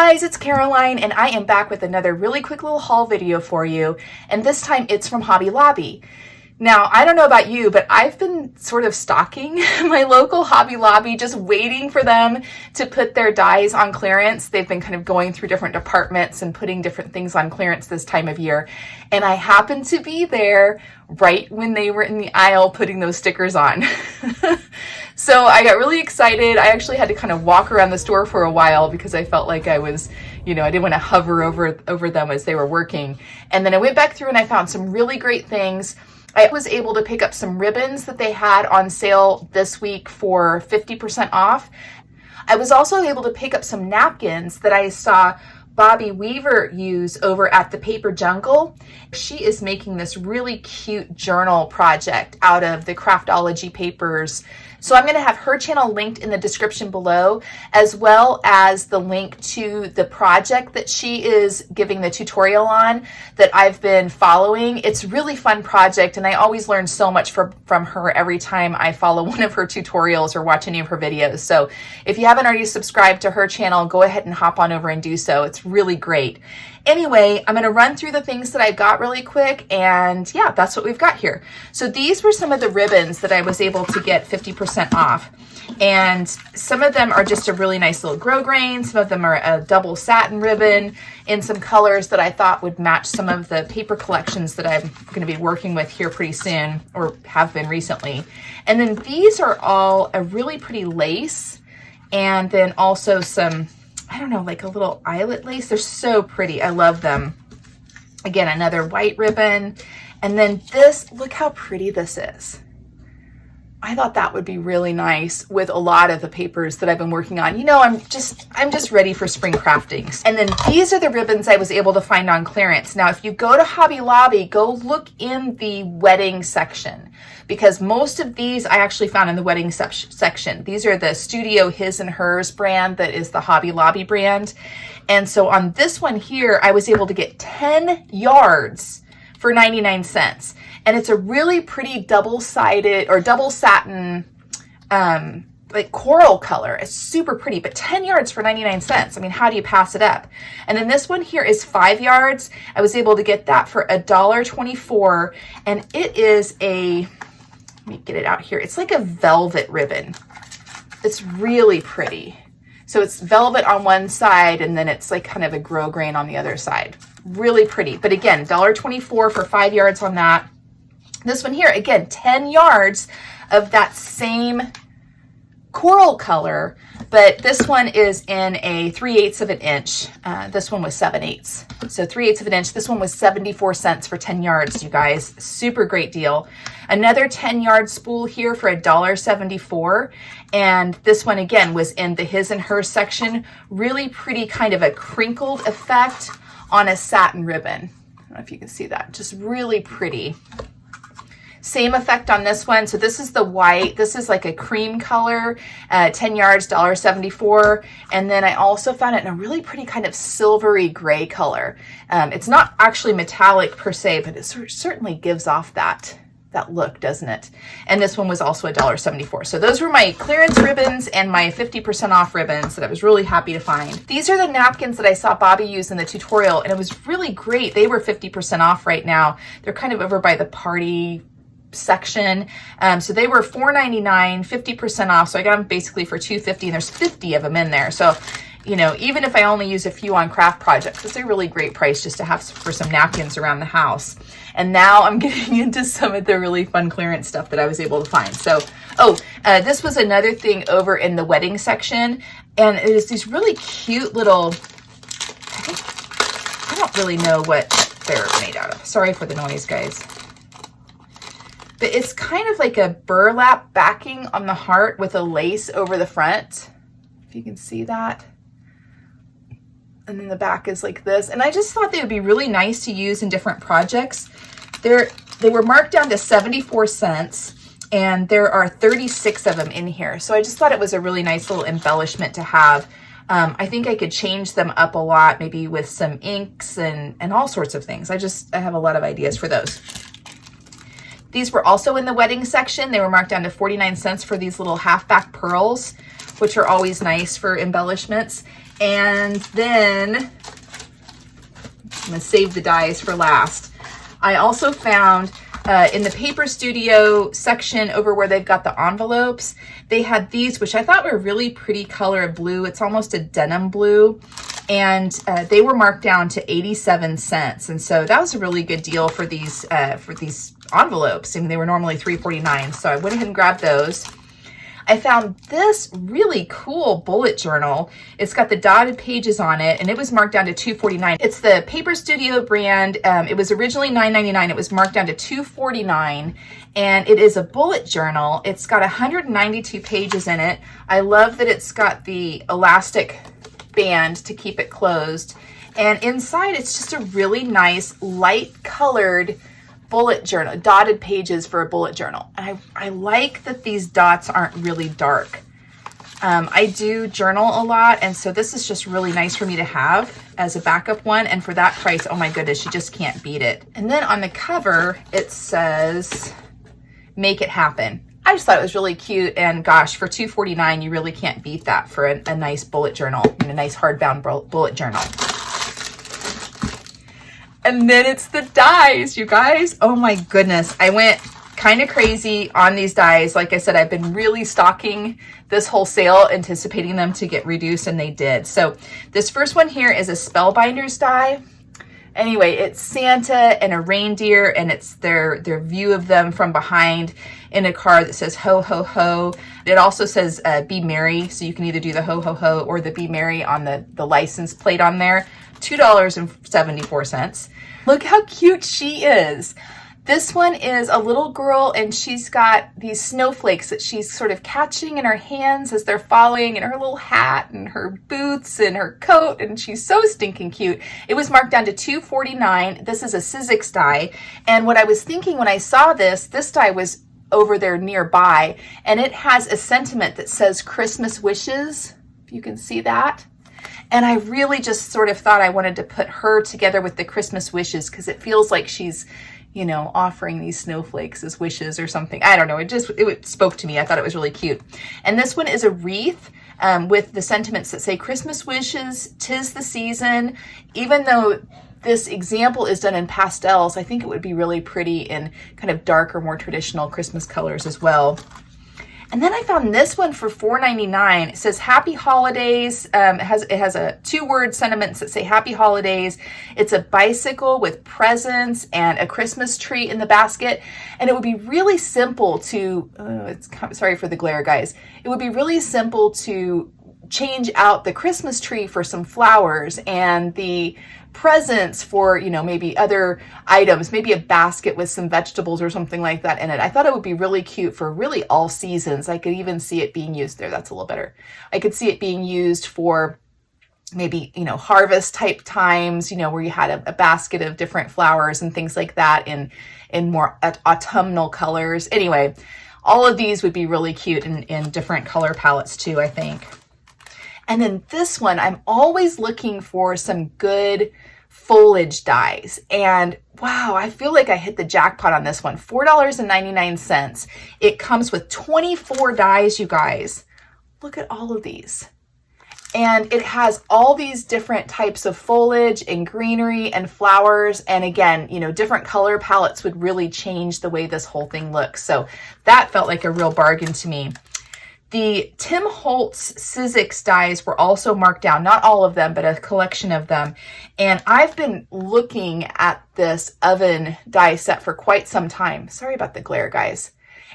guys, it's Caroline and I am back with another really quick little haul video for you, and this time it's from Hobby Lobby. Now, I don't know about you, but I've been sort of stalking my local Hobby Lobby, just waiting for them to put their dies on clearance. They've been kind of going through different departments and putting different things on clearance this time of year. And I happened to be there right when they were in the aisle putting those stickers on. So I got really excited. I actually had to kind of walk around the store for a while because I felt like I was, I didn't want to hover over them as they were working. And then I went back through and I found some really great things. I was able to pick up some ribbons that they had on sale this week for 50% off. I was also able to pick up some napkins that I saw Bobbie Weaver use over at the Paper Jungle. She is making this really cute journal project out of the Craftology papers. So I'm going to have her channel linked in the description below, as well as the link to the project that she is giving the tutorial on that I've been following. It's a really fun project, and I always learn so much from her every time I follow one of her tutorials or watch any of her videos. So if you haven't already subscribed to her channel, go ahead and hop on over and do so. It's really great. Anyway, I'm going to run through the things that I got really quick, and yeah, that's what we've got here. So these were some of the ribbons that I was able to get 50% off, and some of them are just a really nice little grosgrain. Some of them are a double satin ribbon in some colors that I thought would match some of the paper collections that I'm going to be working with here pretty soon, or have been recently. And then these are all a really pretty lace, and then also some, I don't know, like a little eyelet lace. They're so pretty. I love them. Again, another white ribbon. And then this, look how pretty this is. I thought that would be really nice with a lot of the papers that I've been working on. I'm just ready for spring crafting. And then these are the ribbons I was able to find on clearance. Now, if you go to Hobby Lobby, go look in the wedding section, because most of these I actually found in the wedding section. These are the Studio His and Hers brand that is the Hobby Lobby brand. And so on this one here, I was able to get 10 yards for 99 cents. And it's a really pretty double-sided or double satin, like coral color. It's super pretty, but 10 yards for 99 cents. I mean, how do you pass it up? And then this one here is 5 yards. I was able to get that for $1.24, and it is a, let me get it out here. It's like a velvet ribbon. It's really pretty. So it's velvet on one side, and then it's like kind of a grosgrain on the other side. Really pretty. But again, $1.24 for 5 yards on that. This one here, again, 10 yards of that same coral color, but this one is in a 3/8 of an inch. This one was 7/8. So 3/8 of an inch. This one was 74 cents for 10 yards, you guys. Super great deal. Another 10-yard spool here for $1.74. And this one, again, was in the His and Hers section. Really pretty, kind of a crinkled effect on a satin ribbon. I don't know if you can see that. Just really pretty. Same effect on this one. So this is the white. This is like a cream color, 10 yards, $1.74. And then I also found it in a really pretty kind of silvery gray color. It's not actually metallic per se, but it certainly gives off that look, doesn't it? And this one was also $1.74. So those were my clearance ribbons and my 50% off ribbons that I was really happy to find. These are the napkins that I saw Bobbie use in the tutorial, and it was really great. They were 50% off right now. They're kind of over by the party section. So they were $4.99, 50% off. So I got them basically for $2.50, and there's 50 of them in there. So, even if I only use a few on craft projects, it's a really great price just to have for some napkins around the house. And now I'm getting into some of the really fun clearance stuff that I was able to find. So, this was another thing over in the wedding section. And it is these really cute little, I don't really know what they're made out of. Sorry for the noise, guys. But it's kind of like a burlap backing on the heart with a lace over the front, if you can see that. And then the back is like this. And I just thought they would be really nice to use in different projects. They were marked down to 74 cents, and there are 36 of them in here. So I just thought it was a really nice little embellishment to have. I think I could change them up a lot, maybe with some inks and all sorts of things. I have a lot of ideas for those. These were also in the wedding section. They were marked down to 49 cents for these little half-back pearls. which are always nice for embellishments. And then I'm gonna save the dies for last. I also found in the Paper Studio section over where they've got the envelopes, they had these, which I thought were a really pretty color of blue. It's almost a denim blue. And they were marked down to 87 cents. And so that was a really good deal for these envelopes. I mean, they were normally $3.49. So I went ahead and grabbed those. I found this really cool bullet journal. It's got the dotted pages on it, and it was marked down to $2.49. It's the Paper Studio brand. It was originally $9.99. It was marked down to $2.49, and it is a bullet journal. It's got 192 pages in it. I love that it's got the elastic band to keep it closed, and inside it's just a really nice light colored bullet journal, dotted pages for a bullet journal. And I like that these dots aren't really dark. I do journal a lot, and so this is just really nice for me to have as a backup one. And for that price, oh my goodness, you just can't beat it. And then on the cover, it says, "Make it happen." I just thought it was really cute, and gosh, for $2.49, you really can't beat that for a nice bullet journal, and a nice hardbound bullet journal. And then it's the dies, you guys. Oh my goodness. I went kind of crazy on these dies. Like I said, I've been really stocking this whole sale, anticipating them to get reduced, and they did. So this first one here is a Spellbinders die. Anyway, it's Santa and a reindeer, and it's their view of them from behind in a card that says ho, ho, ho. It also says be merry, so you can either do the ho, ho, ho or the be merry on the license plate on there. $2.74. Look how cute she is. This one is a little girl, and she's got these snowflakes that she's sort of catching in her hands as they're falling, and her little hat and her boots and her coat, and she's so stinking cute. It was marked down to $2.49. This is a Sizzix die, and what I was thinking when I saw this die was over there nearby, and it has a sentiment that says Christmas wishes, if you can see that. And I really just sort of thought I wanted to put her together with the Christmas wishes, because it feels like she's, you know, offering these snowflakes as wishes or something. I don't know. It spoke to me. I thought it was really cute. And this one is a wreath with the sentiments that say Christmas wishes, 'tis the season. Even though this example is done in pastels, I think it would be really pretty in kind of darker, more traditional Christmas colors as well. And then I found this one for $4.99. It says Happy Holidays. It has a 2-word sentiments that say Happy Holidays. It's a bicycle with presents and a Christmas tree in the basket. And it would be really simple to, sorry for the glare, guys. It would be really simple to change out the Christmas tree for some flowers and the presents for, you know, maybe other items, maybe a basket with some vegetables or something like that in it. I thought it would be really cute for really all seasons. I could even see it being used there. That's a little better. I could see it being used for maybe, you know, harvest type times, you know, where you had a basket of different flowers and things like that in more autumnal colors. Anyway, all of these would be really cute in different color palettes too, I think. And then this one, I'm always looking for some good foliage dies. And wow, I feel like I hit the jackpot on this one. $4.99. It comes with 24 dies, you guys. Look at all of these. And it has all these different types of foliage and greenery and flowers. And again, you know, different color palettes would really change the way this whole thing looks. So that felt like a real bargain to me. The Tim Holtz Sizzix dies were also marked down, not all of them, but a collection of them. And I've been looking at this oven die set for quite some time. Sorry about the glare, guys.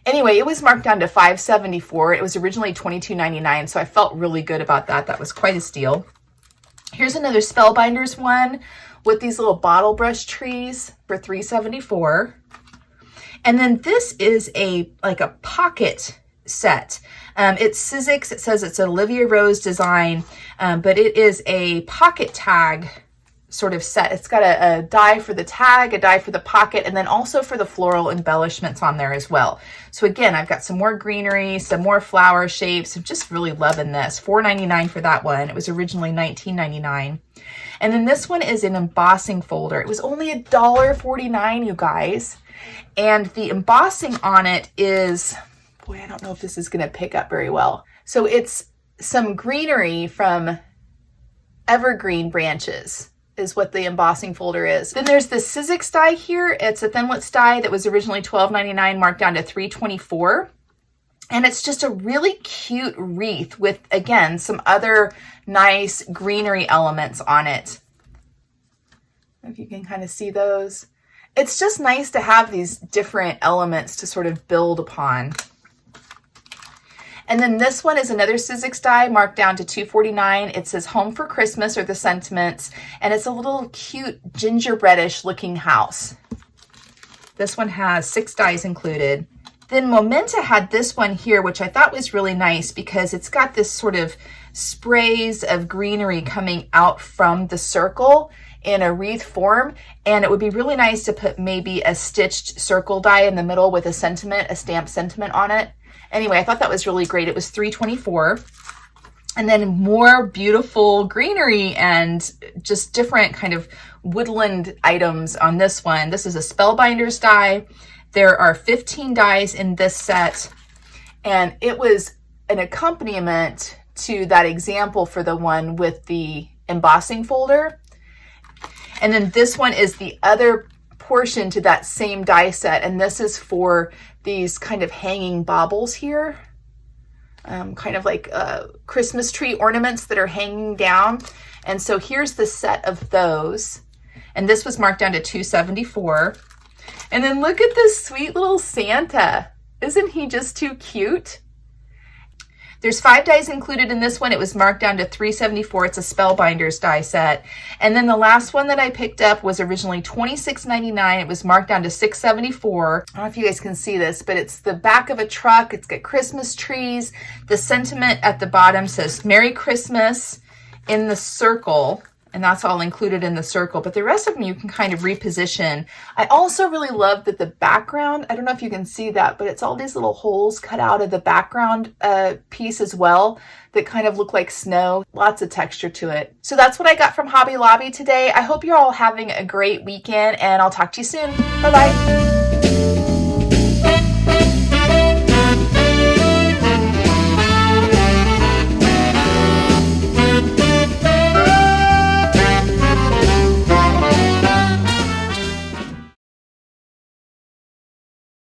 Anyway, it was marked down to $5.74. It was originally $22.99, so I felt really good about that. That was quite a steal. Here's another Spellbinders one with these little bottle brush trees for $3.74. And then this is like a pocket set. It's Sizzix. It says it's Olivia Rose design, but it is a pocket tag sort of set. It's got a die for the tag, a die for the pocket, and then also for the floral embellishments on there as well. So again, I've got some more greenery, some more flower shapes. I'm just really loving this. $4.99 for that one. It was originally $19.99. And then this one is an embossing folder. It was only $1.49, you guys. And the embossing on it is, boy, I don't know if this is going to pick up very well. So it's some greenery from evergreen branches is what the embossing folder is. Then there's the Sizzix die here. It's a Thinlits die that was originally $12.99, marked down to $3.24. And it's just a really cute wreath with, again, some other nice greenery elements on it. I don't know if you can kind of see those. It's just nice to have these different elements to sort of build upon. And then this one is another Sizzix die marked down to $2.49. It says Home for Christmas or the sentiments, and it's a little cute gingerbreadish looking house. This one has 6 dies included. Then Momenta had this one here, which I thought was really nice because it's got this sort of sprays of greenery coming out from the circle in a wreath form. And it would be really nice to put maybe a stitched circle die in the middle with a sentiment, a stamped sentiment on it. Anyway, I thought that was really great. It was $3.24. And then more beautiful greenery and just different kind of woodland items on this one. This is a Spellbinders die. There are 15 dies in this set, and it was an accompaniment to that example for the one with the embossing folder. And then this one is the other portion to that same die set, and this is for these kind of hanging baubles here, kind of like Christmas tree ornaments that are hanging down. And so here's the set of those, and this was marked down to $2.74. And then look at this sweet little Santa. Isn't he just too cute? There's 5 dies included in this one. It was marked down to $3.74. It's a Spellbinders die set. And then the last one that I picked up was originally $26.99. It was marked down to $6.74. I don't know if you guys can see this, but it's the back of a truck. It's got Christmas trees. The sentiment at the bottom says Merry Christmas in the circle. And that's all included in the circle, but the rest of them you can kind of reposition. I also really love that the background, I don't know if you can see that, but it's all these little holes cut out of the background piece as well that kind of look like snow. Lots of texture to it. So that's what I got from Hobby Lobby today. I hope you're all having a great weekend, and I'll talk to you soon. Bye-bye.